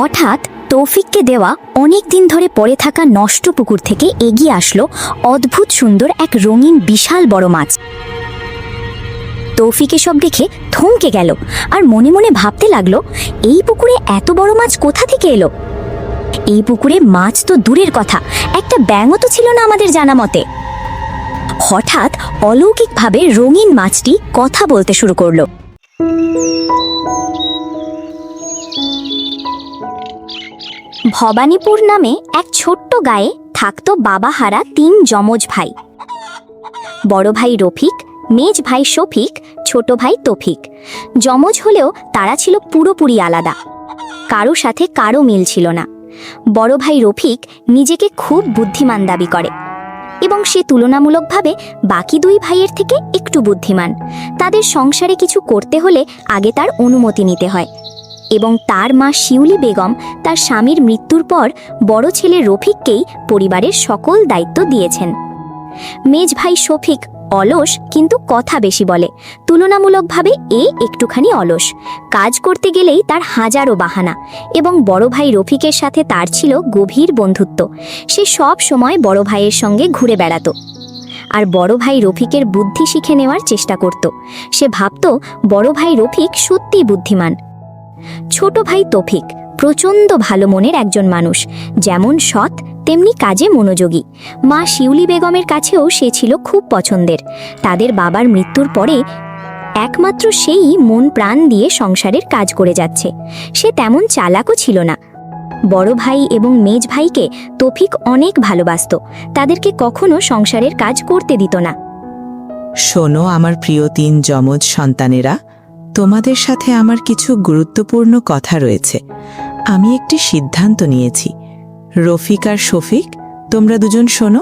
হঠাৎ তৌফিককে দেওয়া অনেক দিন ধরে পড়ে থাকা নষ্ট পুকুর থেকে এগিয়ে আসলো অদ্ভুত সুন্দর এক রঙিন বিশাল বড় মাছ। তৌফিক এসব দেখে থমকে গেল আর মনে মনে ভাবতে লাগলো, এই পুকুরে এত বড় মাছ কোথা থেকে এলো? এই পুকুরে মাছ তো দূরের কথা, একটা ব্যাঙও তো ছিল না আমাদের জানা মতে। হঠাৎ অলৌকিকভাবে রঙিন মাছটি কথা বলতে শুরু করলো। ভবানীপুর নামে এক ছোট্ট গায়ে থাকতো বাবাহারা 3 যমজ ভাই। বড় ভাই রফিক, মেজ ভাই শফিক, ছোট ভাই তৌফিক। যমজ হলেও তারা ছিল পুরোপুরি আলাদা, কারো সাথে কারো মিল ছিল না। বড় ভাই রফিক নিজেকে খুব বুদ্ধিমান দাবি করে এবং সে তুলনামূলকভাবে বাকি 2 ভাইয়ের থেকে একটু বুদ্ধিমান। তাদের সংসারে কিছু করতে হলে আগে তার অনুমতি নিতে হয় এবং তার মা শিউলি বেগম তার স্বামীর মৃত্যুর পর বড় ছেলে রফিককেই পরিবারের সকল দায়িত্ব দিয়েছেন। মেজ ভাই শফিক অলস, কিন্তু কথা বেশি বলে। তুলনামূলকভাবে একটুখানি অলস, কাজ করতে গেলেই তার হাজারো বাহানা। এবং বড় ভাই রফিকের সাথে তার ছিল গভীর বন্ধুত্ব। সে সব সময় বড় ভাইয়ের সঙ্গে ঘুরে বেড়াতো আর বড় ভাই রফিকের বুদ্ধি শিখে নেওয়ার চেষ্টা করত। সে ভাবত বড় ভাই রফিক সত্যিই বুদ্ধিমান। ছোট ভাই তৌফিক প্রচণ্ড ভালো মনের একজন মানুষ, যেমন সৎ তেমনি কাজে মনোযোগী। মা শিউলি বেগমের কাছেও সে ছিল খুব পছন্দের। তাদের বাবার মৃত্যুর পরে একমাত্র সেই মন প্রাণ দিয়ে সংসারের কাজ করে যাচ্ছে। সে তেমন চালাকও ছিল না। বড় ভাই এবং মেজ ভাইকে তৌফিক অনেক ভালোবাসত, তাদেরকে কখনো সংসারের কাজ করতে দিত না। শোনো আমার প্রিয় 3 যমজ সন্তানেরা, তোমাদের সাথে আমার কিছু গুরুত্বপূর্ণ কথা রয়েছে। আমি একটি সিদ্ধান্ত নিয়েছি। রফিক আর শফিক, তোমরা দুজন শোনো।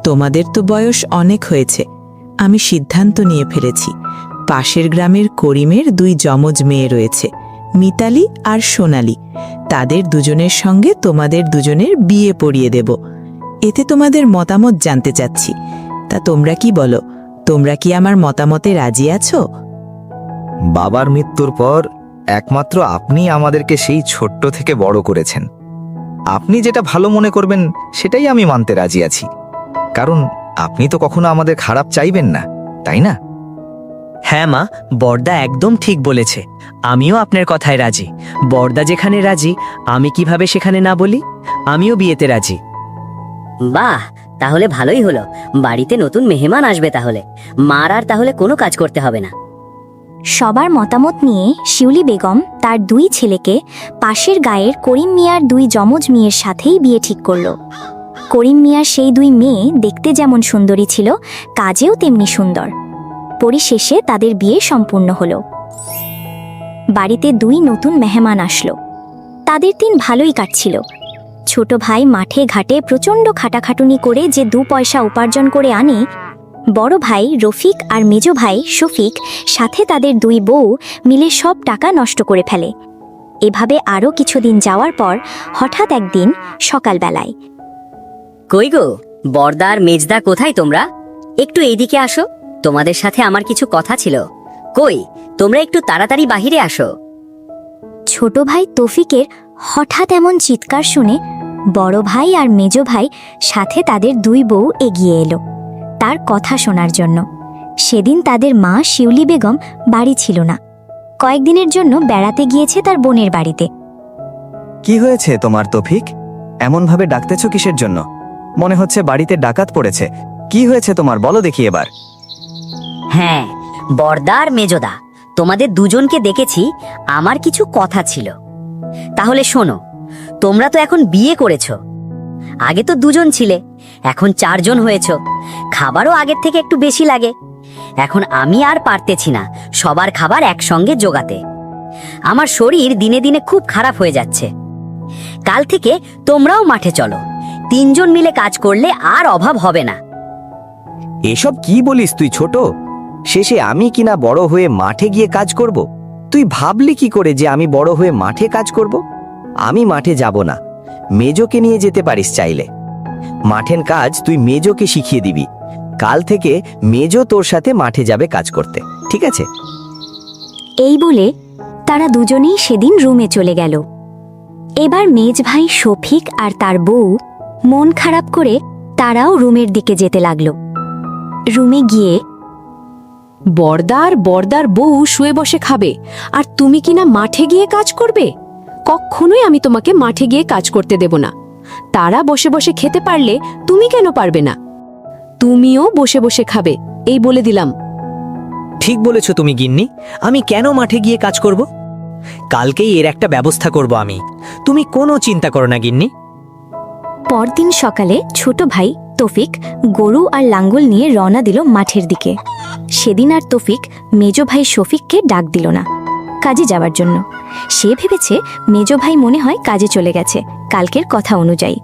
তোমাদের তো বয়স অনেক হয়েছে। আমি সিদ্ধান্ত নিয়ে ফেলেছি। পাশের গ্রামের করিমের 2 যমজ মেয়ে রয়েছে, মিতালি আর সোনালি। তাদের দুজনের সঙ্গে তোমাদের দুজনের বিয়ে পড়িয়ে দেব। এতে তোমাদের মতামত জানতে চাচ্ছি। তা তোমরা কি বলো? তোমরা কি আমার মতামতে রাজি আছো? বাবার মৃত্যুর পর একমাত্র আপনি আমাদেরকে সেই ছোট্ট থেকে বড় করেছেন। আপনি যেটা ভালো মনে করবেন সেটাই আমি মানতে রাজি আছি, কারণ আপনি তো কখনো আমাদের খারাপ চাইবেন না, তাই না? হ্যাঁ মা, বড়দা একদম ঠিক বলেছে। আমিও আপনার কথায় রাজি। বড়দা যেখানে রাজি, আমি কিভাবে সেখানে না বলি? আমিও বিয়েতে রাজি। বাহ, তাহলে ভালোই হলো। বাড়িতে নতুন মেহমান আসবে, তাহলে মার আর তাহলে কোনো কাজ করতে হবে না। সবার মতামত নিয়ে শিউলি বেগম তার 2 ছেলেকে পাশের গায়ের করিম মিয়ার 2 যমজ মেয়ের সাথেই বিয়ে ঠিক করল। করিম মিয়ার সেই 2 মেয়ে দেখতে যেমন সুন্দরী ছিল, কাজেও তেমনি সুন্দর। পরিশেষে তাদের বিয়ে সম্পূর্ণ হল। বাড়িতে 2 নতুন মেহমান আসলো। তাদের দিন ভালোই কাটছিল। ছোট ভাই মাঠে ঘাটে প্রচণ্ড খাটাখাটুনি করে যে 2 পয়সা উপার্জন করে আনে, বড় ভাই রফিক আর মেজ ভাই শফিক সাথে তাদের 2 বউ মিলে সব টাকা নষ্ট করে ফেলে। এভাবে আরও কিছুদিন যাওয়ার পর হঠাৎ একদিন সকালবেলায়, কই গো, বড়দা আর মেজদা কোথায় তোমরা? একটু এইদিকে আসো, তোমাদের সাথে আমার কিছু কথা ছিল। কই, তোমরা একটু তাড়াতাড়ি বাহিরে আসো। ছোট ভাই তৌফিকের হঠাৎ এমন চিৎকার শুনে বড় ভাই আর মেজ ভাই সাথে তাদের 2 বউ এগিয়ে এলো তার কথা শোনার জন্য। সেদিন তাদের মা শিউলি বেগম বাড়ি ছিল না, কয়েকদিনের জন্য বেড়াতে গিয়েছে তার বোনের বাড়িতে। কি হয়েছে তোমার তৌফিক? এমনভাবে ডাকতেছ কিসের জন্য? মনে হচ্ছে বাড়িতে ডাকাত পড়েছে। কি হয়েছে তোমার, বলো দেখি এবার। হ্যাঁ, বড়দা আর মেজদা, তোমাদের দুজনকে দেখেছি, আমার কিছু কথা ছিল। তাহলে শোনো, তোমরা তো এখন বিয়ে করেছো। আগে তো 2 জন ছিলে, এখন 4 জন হয়েছ। খাবারও আগের থেকে একটু বেশি লাগে। এখন আমি আর পারতেছি না সবার খাবার একসঙ্গে জোগাতে। আমার শরীর দিনে দিনে খুব খারাপ হয়ে যাচ্ছে। কাল থেকে তোমরাও মাঠে চলো। 3 জন মিলে কাজ করলে আর অভাব হবে না। এসব কি বলিস তুই ছোট? শেষে আমি কিনা বড় হয়ে মাঠে গিয়ে কাজ করব? তুই ভাবলি কি করে যে আমি বড় হয়ে মাঠে কাজ করব? আমি মাঠে যাব না। মেজোকে নিয়ে যেতে পারিস চাইলে। মাঠের কাজ তুই মেজোকে শিখিয়ে দিবি। কাল থেকে মেজো তোর সাথে মাঠে যাবে কাজ করতে, ঠিক আছে? এই বলে তারা দুজনেই সেদিন রুমে চলে গেল। এবার মেজ ভাই শফিক আর তার বউ মন খারাপ করে তারাও রুমের দিকে যেতে লাগলো। রুমে গিয়ে বর্দার বউ শুয়ে বসে খাবে, আর তুমি কিনা মাঠে গিয়ে কাজ করবে? কখনোই আমি তোমাকে মাঠে গিয়ে কাজ করতে দেব না। তারা বসে বসে খেতে পারলে তুমি কেন পারবে না? তুমিও বসে বসে খাবে, এই বলে দিলাম। ঠিক বলেছ তুমি গিন্নি, আমি কেন মাঠে গিয়ে কাজ করব? কালকেই এর একটা ব্যবস্থা করব আমি। তুমি কোনো চিন্তা করো না গিন্নি। পরদিন সকালে ছোট ভাই তৌফিক গরু আর লাঙ্গল নিয়ে রওনা দিল মাঠের দিকে। সেদিন আর তৌফিক মেজ ভাই শফিককে ডাক দিল না কাজে যাওয়ার জন্য। সে ভেবেছে মেজ ভাই মনে হয় কাজে চলে গেছে কালকের কথা অনুযায়ী।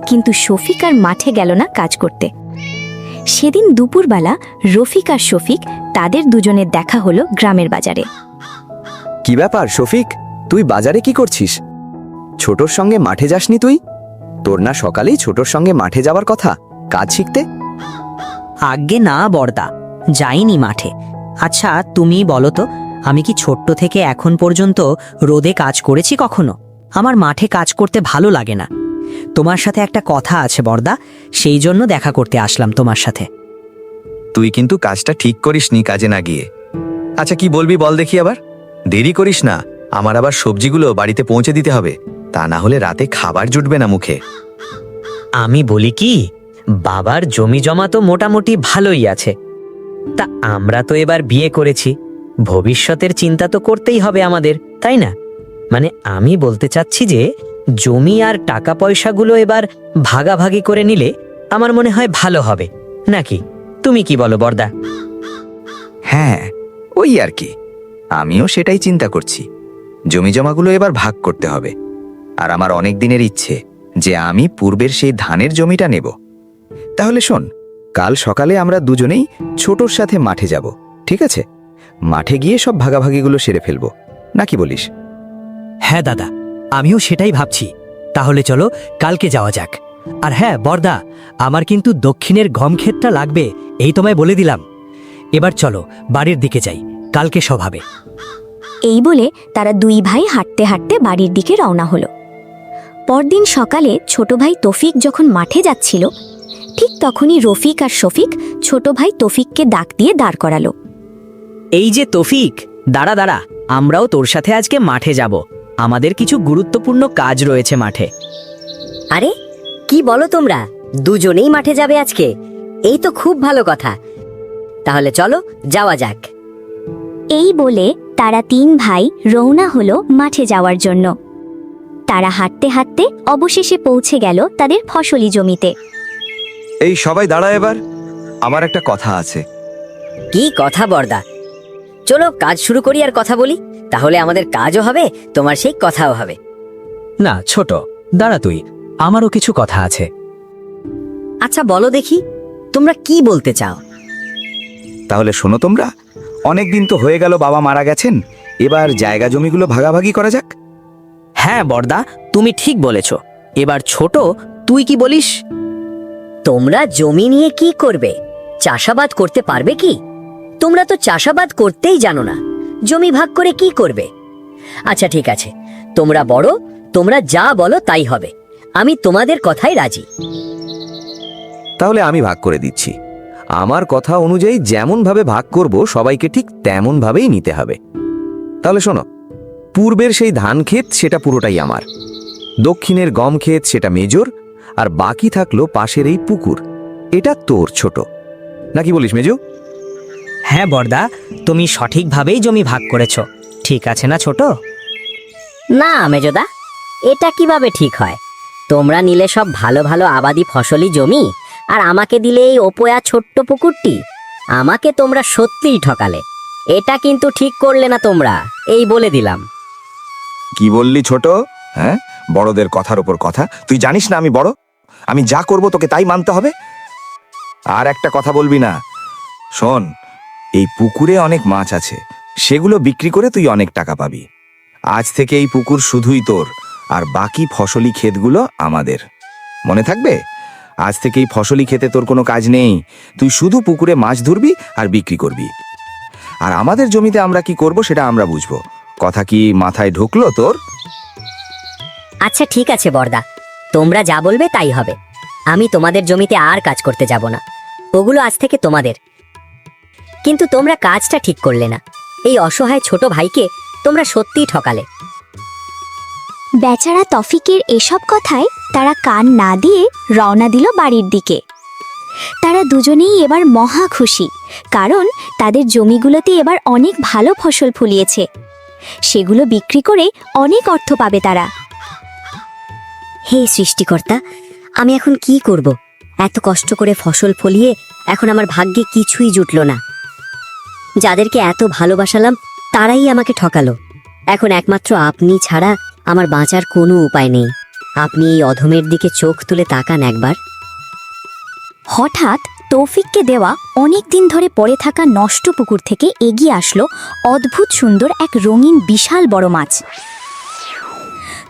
কিন্তু শফিক আর মাঠে গেল না কাজ করতে। সেদিন দুপুরবেলা রফিক আর শফিক তাদের দুজনের দেখা হলো গ্রামের বাজারে। কি ব্যাপার শফিক, তুই বাজারে কি করছিস? ছোটর সঙ্গে মাঠে যাসনি তুই? তোর না সকালেই ছোটর সঙ্গে মাঠে যাওয়ার কথা কাজ শিখতে? আজ্ঞে না বর্দা, যাইনি মাঠে। আচ্ছা তুমি বলো তো, আমি কি ছোট্ট থেকে এখন পর্যন্ত রোদে কাজ করেছি কখনো? আমার মাঠে কাজ করতে ভালো লাগে না। তোমার সাথে একটা কথা আছে বর্দা, সেই জন্য দেখা করতে আসলাম তোমার সাথে। তুই কিন্তু কাজটা ঠিক করিসনি কাজে না গিয়ে। আচ্ছা কি বলবি বল দেখি আবার। দেরি করিস না, আমার আবার সবজিগুলো বাড়িতে পৌঁছে দিতে হবে, তা না হলে রাতে খাবার জুটবে না মুখে। আমি বলি কি, বাবার জমি জমা তো মোটামুটি ভালোই আছে। তা আমরা তো এবার বিয়ে করেছি, ভবিষ্যতের চিন্তা তো করতেই হবে আমাদের, তাই না? মানে আমি বলতে চাচ্ছি যে জমি আর টাকা পয়সাগুলো এবার ভাগাভাগি করে নিলে আমার মনে হয় ভালো হবে নাকি? তুমি কি বলো বর্দা? হ্যাঁ, ওই আর কি, আমিও সেটাই চিন্তা করছি। জমি জমাগুলো এবার ভাগ করতে হবে। আর আমার অনেক দিনের ইচ্ছে যে আমি পূর্বের সেই ধানের জমিটা নেব। তাহলে শোন, কাল সকালে আমরা দুজনেই ছোটর সাথে মাঠে যাব, ঠিক আছে? মাঠে গিয়ে সব ভাগাভাগিগুলো সেরে ফেলবো, নাকি বলিস? হ্যাঁ দাদা, আমিও সেটাই ভাবছি। তাহলে চলো কালকে যাওয়া যাক। আর হ্যাঁ বর্দা, আমার কিন্তু দক্ষিণের গম ক্ষেতটা লাগবে, এই তোমায় বলে দিলাম। এবার চলো বাড়ির দিকে যাই, কালকে সব হবে। এই বলে তারা দুই ভাই হাঁটতে হাঁটতে বাড়ির দিকে রওনা হলো। পরদিন সকালে ছোট ভাই তৌফিক যখন মাঠে যাচ্ছিল, ঠিক তখনই রফিক আর শফিক ছোট ভাই তৌফিককে ডাক দিয়ে দাঁড় করালো। এই যে তৌফিক, দাঁড়া দাঁড়া, আমরাও তোর সাথে আজকে মাঠে যাব। আমাদের কিছু গুরুত্বপূর্ণ কাজ রয়েছে মাঠে। আরে কি বলো তোমরা, দুজনেই মাঠে যাবে আজকে? এই তো খুব ভালো কথা। তাহলে চলো যাওয়া যাক। এই বলে তারা তিন ভাই রওনা হলো মাঠে যাওয়ার জন্য। তারা হাঁটতে হাঁটতে অবশেষে পৌঁছে গেল তাদের ফসলি জমিতে। এই সবাই দাঁড়া, এবার আমার একটা কথা আছে। কি কথা বর্দা? চলো কাজ শুরু করি আর কথা বলি, তাহলে আমাদের কাজও হবে, তোমার সেই কথাও হবে। না ছোট, দাঁড়া তুই, আমারও কিছু কথা আছে। আচ্ছা বলো দেখি, তোমরা কি বলতে চাও? তাহলে শোনো তোমরা, অনেক দিন তো হয়ে গেল বাবা মারা গেছেন, এবার জায়গা জমিগুলো ভাগাভাগি করা যাক। হ্যাঁ বর্দা, তুমি ঠিক বলেছ। এবার ছোট, তুই কি বলিস? তোমরা জমি নিয়ে কি করবে? চাষাবাদ করতে পারবে কি? তোমরা তো চাষাবাদ করতেই জানো না, জমি ভাগ করে কি করবে? আচ্ছা ঠিক আছে, তোমরা বড়, তোমরা যা বলো তাই হবে। আমি তোমাদের কথাই রাজি। তাহলে আমি ভাগ করে দিচ্ছি। আমার কথা অনুযায়ী যেমন ভাবে ভাগ করব সবাইকে ঠিক তেমন ভাবেই নিতে হবে। তাহলে শোনো, পূর্বের সেই ধান ক্ষেত সেটা পুরোটাই আমার, দক্ষিণের গম ক্ষেত সেটা মেজর, আর বাকি থাকলো পাশের এই পুকুর, এটা তোর ছোট, নাকি বলিস মেজু? হ্যাঁ বর্দা, তুমি সঠিকভাবেই জমি ভাগ করেছ, ঠিক আছে না ছোট? না মেজদা, এটা কিভাবে ঠিক হয়? তোমরা নিলে সব ভালো ভালো আবাদি ফসলি জমি, আর আমাকে দিলে এই ওপোয়া ছোট্ট পুকুরটি। আমাকে তোমরা সত্যিই ঠকালে। এটা কিন্তু ঠিক করলে না তোমরা, এই বলে দিলাম। কি বললি ছোট? হ্যাঁ, বড়দের কথার উপর কথা। তুই জানিস না আমি বড়, আমি যা করব তোকে তাই মানতে হবে। আর একটা কথা বলবি না। শোন, এই পুকুরে অনেক মাছ আছে, সেগুলো বিক্রি করে তুই অনেক টাকা পাবি। আজ থেকে এই পুকুর শুধুই তোর, আর বাকি ফসলি ক্ষেতগুলো আমাদের। মনে থাকবে? আজ থেকে এই ফসলি ক্ষেতে তোর কোনো কাজ নেই, তুই শুধু পুকুরে মাছ ধরবি আর বিক্রি করবি। আর আমাদের জমিতে আমরা কি করব সেটা আমরা বুঝবো। কথা কি মাথায় ঢুকলো তোর? আচ্ছা ঠিক আছে বর্দা, তোমরা যা বলবে তাই হবে। আমি তোমাদের জমিতে আর কাজ করতে যাব না, ওগুলো আজ থেকে তোমাদের। কিন্তু তোমরা কাজটা ঠিক করলে না, এই অসহায় ছোট ভাইকে তোমরা সত্যিই ঠকালে। বেচারা তফিকের এসব কথায় তারা কান না দিয়ে রওনা দিল বাড়ির দিকে। তারা দুজনেই এবার মহা খুশি, কারণ তাদের জমিগুলোতে এবার অনেক ভালো ফসল ফলিয়েছে। সেগুলো বিক্রি করে অনেক অর্থ পাবে তারা। হে সৃষ্টিকর্তা, আমি এখন কি করব? এত কষ্ট করে ফসল ফলিয়ে এখন আমার ভাগ্যে কিছুই জুটলো না। যাদেরকে এত ভালোবাসালাম তারাই আমাকে ঠকালো। এখন একমাত্র আপনি ছাড়া আমার বাঁচার কোনো উপায় নেই। আপনি এই অধমের দিকে চোখ তুলে তাকান একবার। হঠাৎ তৌফিককে দেওয়া অনেক দিন ধরে পড়ে থাকা নষ্ট পুকুর থেকে এগিয়ে আসলো অদ্ভুত সুন্দর এক রঙিন বিশাল বড় মাছ।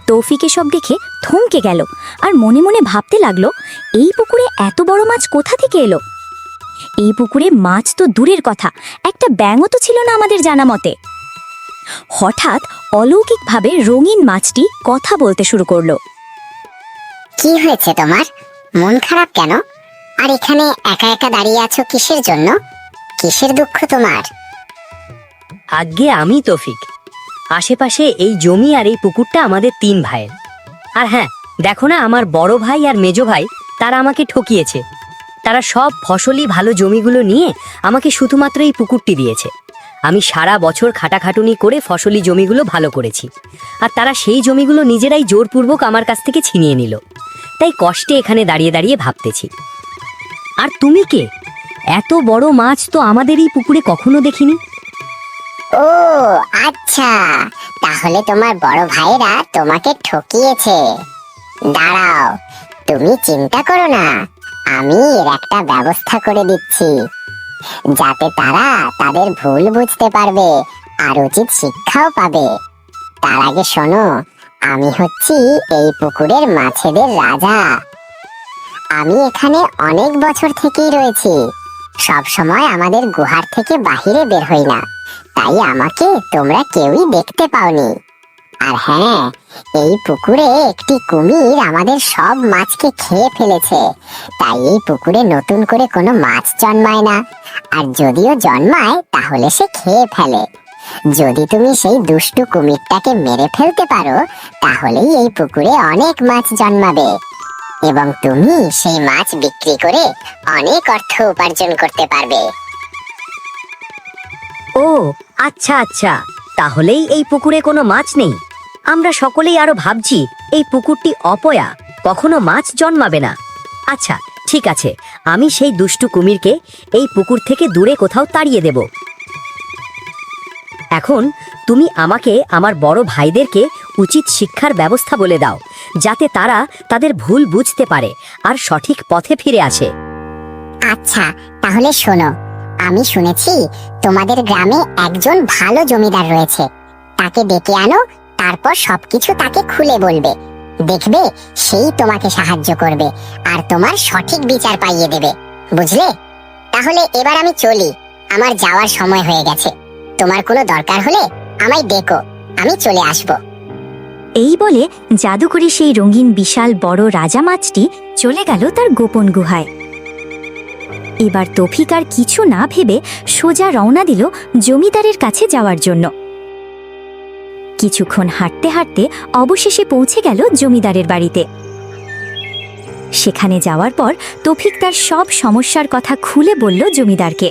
তৌফিক এসব দেখে থমকে গেল আর মনে মনে ভাবতে লাগলো, এই পুকুরে এত বড় মাছ কোথা থেকে এলো? এই পুকুরে মাছ তো দূরের কথা, একটা ব্যাঙও তো ছিল না আমাদের জানা মতে। হঠাৎ অলৌকিকভাবে রঙিন মাছটি কথা বলতে শুরু করলো। কি হয়েছে তোমার? মন খারাপ কেন? আর এখানে একা একা দাঁড়িয়ে আছো কিসের জন্য? কিসের দুঃখ তোমার? আজ্ঞে আমি তৌফিক। আশেপাশে এই জমি আর এই পুকুরটা আমাদের 3 ভাইয়ের। আর হ্যাঁ, দেখো না, আমার বড় ভাই আর মেজো ভাই তারা আমাকে ঠকিয়েছে। তারা সব ফসলি ভালো জমিগুলো নিয়ে আমাকে শুধুমাত্র এই পুকুরটি দিয়েছে। আমি সারা বছর খাটাখাটুনি করে ফসলি জমিগুলো ভালো করেছি, আর তারা সেই জমিগুলো নিজেরাই জোরপূর্বক আমার কাছ থেকে ছিনিয়ে নিল। তাই কষ্টে এখানে দাঁড়িয়ে দাঁড়িয়ে ভাবতেছি। আর তুমি কে? এত বড় মাছ তো আমাদের এই পুকুরে কখনো দেখিনি। ও আচ্ছা, তাহলে তোমার বড় ভাইরা তোমাকে ঠকিয়েছে। দাঁড়াও, তুমি চিন্তা করো না, আমি এর একটা ব্যবস্থা করে দিচ্ছি, যাতে তারা তাদের ভুল বুঝতে পারবে আর উচিত শিক্ষাও পাবে। তার আগে শোনো, আমি হচ্ছি এই পুকুরের মাছেদের রাজা। আমি এখানে অনেক বছর থেকেই রয়েছি, সব সময় আমাদের গুহার থেকে বাহিরে বের হই না, তাই আমাকে তোমরা কেউই দেখতে পাওনি। আর হ্যাঁ, এই পুকুরে একটি কুমির আমাদের সব মাছকে খেয়ে ফেলেছে, তাই এই পুকুরে নতুন করে কোনো মাছ জন্মায় না, আর যদিও জন্মায় তাহলে সে খেয়ে ফেলে। যদি তুমি সেই দুষ্টু কুমিরটাকে মেরে ফেলতে পারো, তাহলেই এই পুকুরে অনেক মাছ জন্মাবে এবং তুমি সেই মাছ বিক্রি করে অনেক অর্থ উপার্জন করতে পারবে। ও আচ্ছা আচ্ছা, তাহলেই এই পুকুরে কোনো মাছ নেই। আমরা সকলেই আরো ভাবছি এই পুকুরটি অপয়া, কখনো মাছ জন্মাবে না। আচ্ছা ঠিক আছে, আমি সেই দুষ্টু কুমিরকে এই পুকুর থেকে দূরে কোথাও তাড়িয়ে দেব। এখন তুমি আমাকে আমার বড় ভাইদেরকে উচিত শিক্ষার ব্যবস্থা বলে দাও, যাতে তারা তাদের ভুল বুঝতে পারে আর সঠিক পথে ফিরে আসে। আচ্ছা তাহলে শোনো, আমি শুনেছি তোমাদের গ্রামে একজন ভালো জমিদার রয়েছে। তাকে ডেকে আনো, তারপর সবকিছু তাকে খুলে বলবে। দেখবে সেই তোমাকে সাহায্য করবে আর তোমার সঠিক বিচার পাইয়ে দেবে, বুঝলে? তাহলে এবার আমি চলি, আমার যাওয়ার সময় হয়ে গেছে। তোমার কোনো দরকার হলে আমায় ডেকো, আমি চলে আসব। এই বলে জাদুকরি সেই রঙিন বিশাল বড় রাজা মাছটি চলে গেল তার গোপন গুহায়। এবার তৌফিক আর কিছু না ভেবে সোজা রওনা দিল জমিদারের কাছে যাওয়ার জন্য। কিছুক্ষণ হাঁটতে হাঁটতে অবশেষে পৌঁছে গেল জমিদারের বাড়িতে। সেখানে যাওয়ার পর তৌফিক তার সব সমস্যার কথা খুলে বলল জমিদারকে।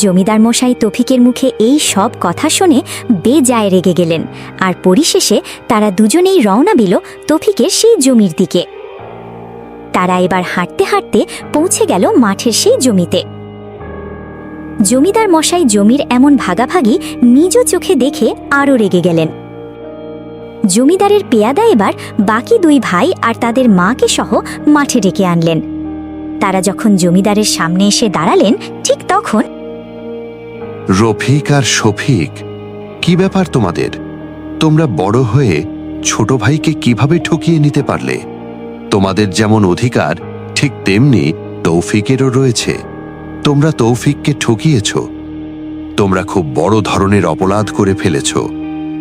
জমিদার মশাই তৌফিকের মুখে এই সব কথা শুনে বেজায় রেগে গেলেন, আর পরিশেষে তারা দুজনেই রওনা দিল তৌফিকের সেই জমির দিকে। তারা এবার হাঁটতে হাঁটতে পৌঁছে গেল মাঠের সেই জমিতে। জমিদার মশাই জমির এমন ভাগাভাগি নিজ চোখে দেখে আরও রেগে গেলেন। জমিদারের পেয়াদা এবার বাকি 2 ভাই আর তাদের মাকে সহ মাঠে ডেকে আনলেন। তারা যখন জমিদারের সামনে এসে দাঁড়ালেন, ঠিক তখন রফিক আর শফিক, কি ব্যাপার তোমাদের? তোমরা বড় হয়ে ছোট ভাইকে কিভাবে ঠকিয়ে নিতে পারলে? তোমাদের যেমন অধিকার ঠিক তেমনি তৌফিকেরও রয়েছে। তোমরা তৌফিককে ঠকিয়েছ। তোমরা খুব বড় ধরনের অপরাধ করে ফেলেছ।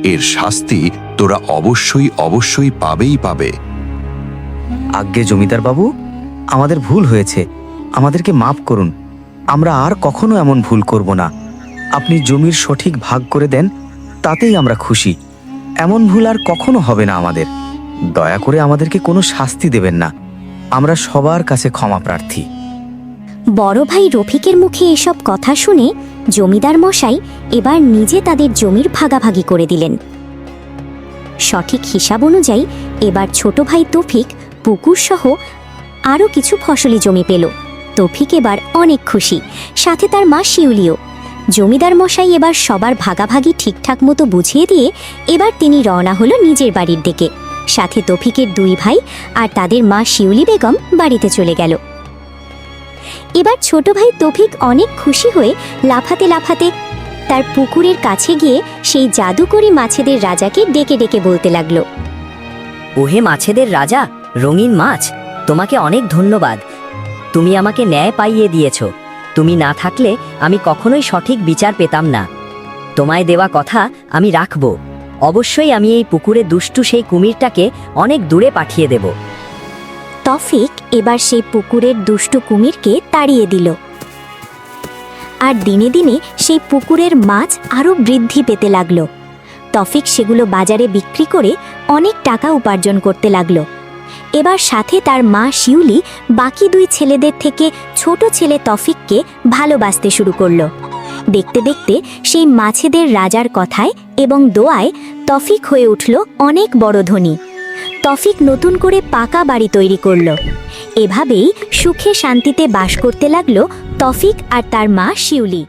এর শাস্তি তোরা অবশ্যই অবশ্যই পাবেই পাবে। আজ্ঞে জমিদার বাবু, আমাদের ভুল হয়েছে, আমাদেরকে মাফ করুন। আমরা আর কখনো এমন ভুল করব না। আপনি জমির সঠিক ভাগ করে দেন, তাতেই আমরা খুশি। এমন ভুল আর কখনো হবে না আমাদের। দয়া করে আমাদেরকে কোনো শাস্তি দেবেন না। আমরা সবার কাছে ক্ষমা প্রার্থী। বড় ভাই রফিকের মুখে এসব কথা শুনে জমিদার মশাই এবার নিজে তাদের জমির ভাগাভাগি করে দিলেন। সঠিক হিসাব অনুযায়ী এবার ছোট ভাই তৌফিক পুকুর সহ আরও কিছু ফসলি জমি পেল। তৌফিক এবার অনেক খুশি, সাথে তার মা শিউলিও। জমিদার মশাই এবার সবার ভাগাভাগি ঠিকঠাক মতো বুঝিয়ে দিয়ে এবার তিনি রওনা হলো নিজের বাড়ির দিকে। সাথে তৌফিকের 2 ভাই আর তাদের মা শিউলি বেগম বাড়িতে চলে গেল। এবার ছোট ভাই তৌফিক অনেক খুশি হয়ে লাফাতে লাফাতে তার পুকুরের কাছে গিয়ে সেই জাদুকরি মাছেদের রাজাকে ডেকে ডেকে বলতে লাগলো, ওহে মাছেদের রাজা, রঙিন মাছ, তোমাকে অনেক ধন্যবাদ। তুমি আমাকে ন্যায় পাইয়ে দিয়েছ। তুমি না থাকলে আমি কখনোই সঠিক বিচার পেতাম না। তোমায় দেওয়া কথা আমি রাখব। অবশ্যই আমি এই পুকুরে দুষ্টু সেই কুমিরটাকে অনেক দূরে পাঠিয়ে দেব। তৌফিক এবার সেই পুকুরের দুষ্টু কুমিরকে তাড়িয়ে দিল। আর দিনে দিনে সেই পুকুরের মাছ আরও বৃদ্ধি পেতে লাগলো। তৌফিক সেগুলো বাজারে বিক্রি করে অনেক টাকা উপার্জন করতে লাগলো। এবার সাথে তার মা শিউলি বাকি 2 ছেলেদের থেকে ছোট ছেলে তৌফিককে ভালোবাসতে শুরু করলো। দেখতে দেখতে সেই মাছেদের রাজার কথায় এবং দোয়ায় তৌফিক হয়ে উঠল অনেক বড় ধনী। তৌফিক নতুন করে পাকা বাড়ি তৈরি করলো। এভাবেই সুখে শান্তিতে বাস করতে লাগলো তৌফিক আর তার মা শিউলি।